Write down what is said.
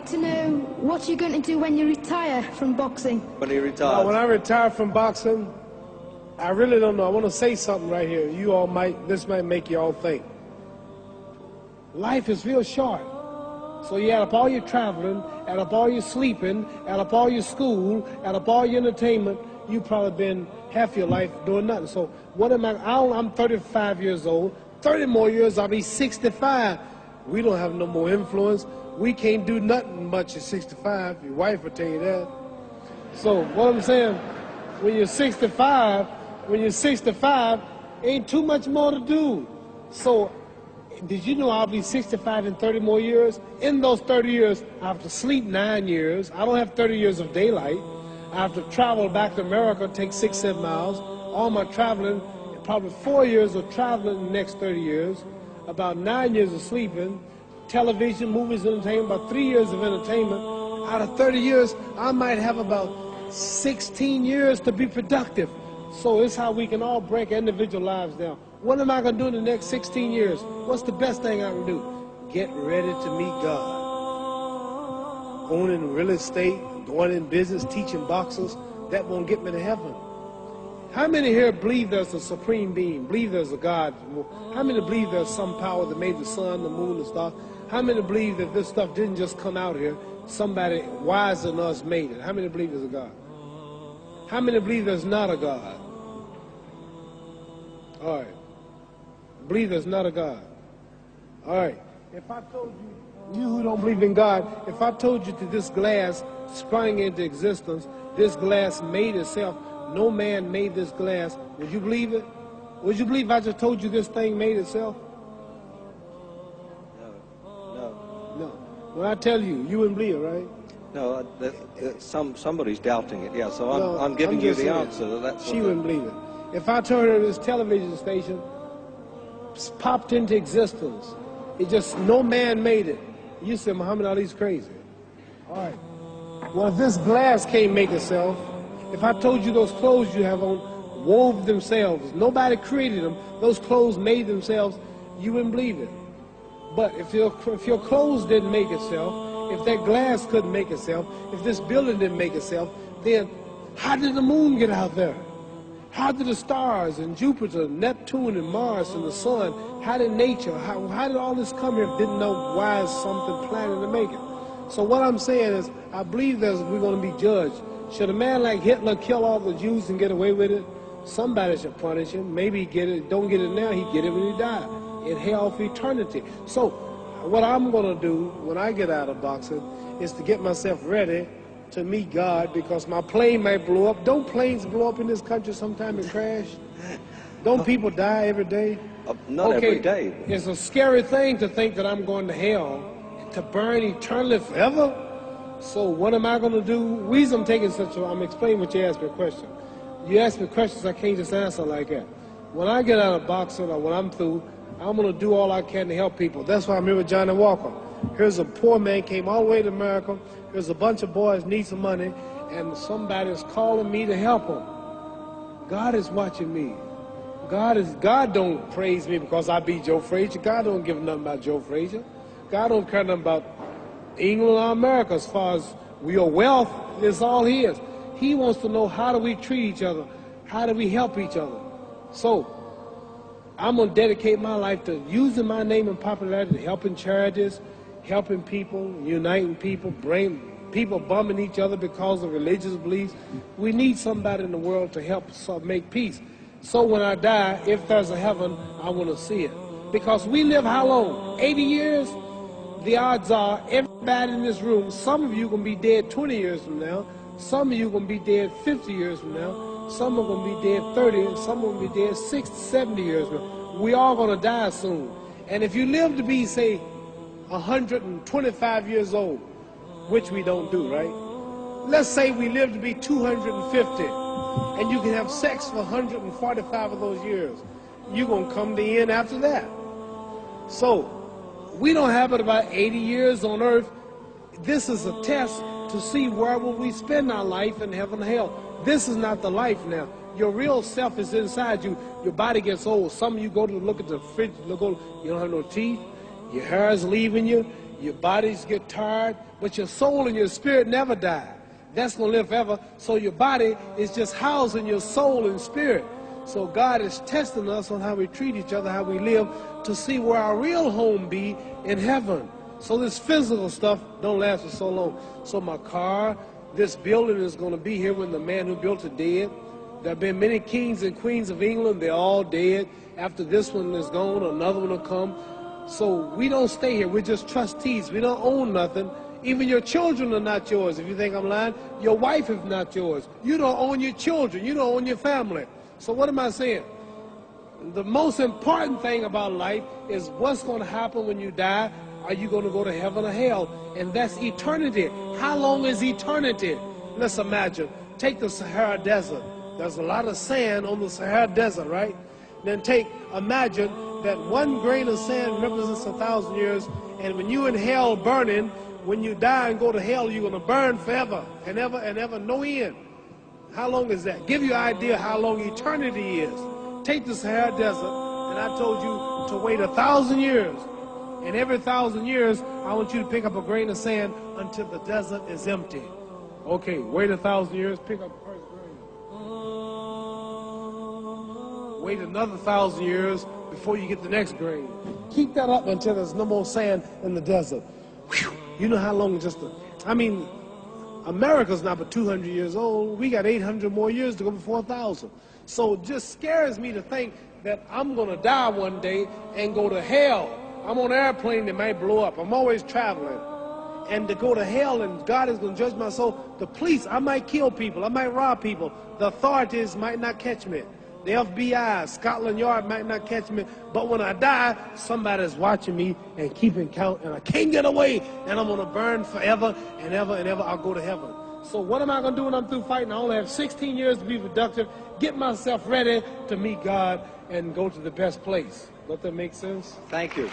like to know what you're going to do when you retire from boxing. When you retire? When I retire from boxing, I really don't know. I want to say something right here. You all might, this might make you all think. Life is real short. So you add up all your traveling, add up all your sleeping, add up all your school, add up all your entertainment, you've probably been half your life doing nothing. So what am I'm 35 years old. 30 more years, I'll be 65. We don't have no more influence. We can't do nothing much at 65. Your wife will tell you that. So what I'm saying, when you're 65, ain't too much more to do. So did you know I'll be 65 in 30 more years? In those 30 years, I have to sleep 9 years. I don't have 30 years of daylight. I have to travel back to America, take 6, 7 miles. All my traveling, probably 4 years of traveling in the next 30 years, about 9 years of sleeping, television, movies, entertainment, about 3 years of entertainment. Out of 30 years, I might have about 16 years to be productive. So it's how we can all break individual lives down. What am I going to do in the next 16 years? What's the best thing I can do? Get ready to meet God. Going in real estate, going in business, teaching boxers, that won't get me to heaven. How many here believe there's a supreme being, believe there's a God? How many believe there's some power that made the sun, the moon, the stars? How many believe that this stuff didn't just come out here? Somebody wiser than us made it. How many believe there's a God? How many believe there's not a God? All right. Believe there's not a God. All right. If I told you who don't believe in God, if I told you that this glass sprang into existence, this glass made itself, no man made this glass, would you believe it? Would you believe I just told you this thing made itself? No. When I tell you, you wouldn't believe it, right? No, somebody's doubting it, yeah, so I'm giving you the answer. That's she wouldn't believe it. If I told her this television station popped into existence, it just, no man made it, you said Muhammad Ali's crazy. All right. Well, if this glass can't make itself, if I told you those clothes you have on wove themselves, nobody created them, those clothes made themselves, you wouldn't believe it. But if your clothes didn't make itself, if that glass couldn't make itself, if this building didn't make itself, then how did the moon get out there? How did the stars and Jupiter, Neptune and Mars and the sun, how did nature, how did all this come here if didn't know why is something planning to make it? So what I'm saying is, I believe we're going to be judged. Should a man like Hitler kill all the Jews and get away with it? Somebody should punish him. Maybe he get it, don't get it now, he get it when he died. In hell for eternity. So what I'm going to do when I get out of boxing is to get myself ready to meet God, because my plane might blow up. Don't planes blow up in this country sometime and crash? Don't people die every day? Not every day. It's a scary thing to think that I'm going to hell to burn eternally forever. So what am I going to do? The reason I'm taking I'm explaining what you asked me a question. You ask me questions I can't just answer like that. When I get out of boxing or when I'm through, I'm going to do all I can to help people. That's why I'm here with Johnny Walker. Here's a poor man, came all the way to America. Here's a bunch of boys need some money, and somebody is calling me to help them. God is watching me. God don't praise me because I beat Joe Frazier. God don't give nothing about Joe Frazier. God don't care nothing about England or America as far as your wealth is all his. He wants to know, how do we treat each other? How do we help each other? So I'm going to dedicate my life to using my name and popularity, helping charities, helping people, uniting people, people bumming each other because of religious beliefs. We need somebody in the world to help make peace. So when I die, if there's a heaven, I want to see it. Because we live how long? 80 years? The odds are everybody in this room, some of you are going to be dead 20 years from now, some of you are going to be dead 50 years from now, some are going to be dead 30, and some are going to be dead 60, 70 years from now. We all going to die soon. And if you live to be, say, 125 years old, which we don't do, right? Let's say we live to be 250, and you can have sex for 145 of those years. You're going to come to the end after that. So we don't have it about 80 years on earth. This is a test to see where will we spend our life in heaven and hell. This is not the life now. Your real self is inside you. Your body gets old. Some of you go to look at the fridge, you don't have no teeth. Your hair is leaving you. Your bodies get tired, but your soul and your spirit never die. That's going to live forever. So your body is just housing your soul and spirit. So God is testing us on how we treat each other, how we live, to see where our real home be in heaven. So this physical stuff don't last for so long. So my car, this building is going to be here when the man who built it dead. There have been many kings and queens of England. They're all dead. After this one is gone, another one will come. So we don't stay here. We're just trustees. We don't own nothing. Even your children are not yours. If you think I'm lying, your wife is not yours. You don't own your children. You don't own your family. So what am I saying? The most important thing about life is what's going to happen when you die. Are you going to go to heaven or hell? And that's eternity. How long is eternity? Let's imagine. Take the Sahara Desert. There's a lot of sand on the Sahara Desert, right? Then imagine that one grain of sand represents 1,000 years, and when you're in hell burning, when you die and go to hell, you're going to burn forever and ever, no end. How long is that? Give you an idea how long eternity is. Take the Sahara Desert, and I told you to wait 1,000 years. And every 1,000 years, I want you to pick up a grain of sand until the desert is empty. Okay, wait 1,000 years, pick up the first grain. Wait another 1,000 years before you get the next grain. Keep that up until there's no more sand in the desert. Whew. You know how long America's not but 200 years old. We got 800 more years to go before 1,000. So it just scares me to think that I'm going to die one day and go to hell. I'm on an airplane that might blow up. I'm always traveling. And to go to hell and God is going to judge my soul. The police, I might kill people. I might rob people. The authorities might not catch me. The FBI, Scotland Yard might not catch me. But when I die, somebody's watching me and keeping count. And I can't get away. And I'm going to burn forever and ever and ever. I'll go to heaven. So what am I going to do when I'm through fighting? I only have 16 years to be productive. Get myself ready to meet God and go to the best place. Does that make sense? Thank you.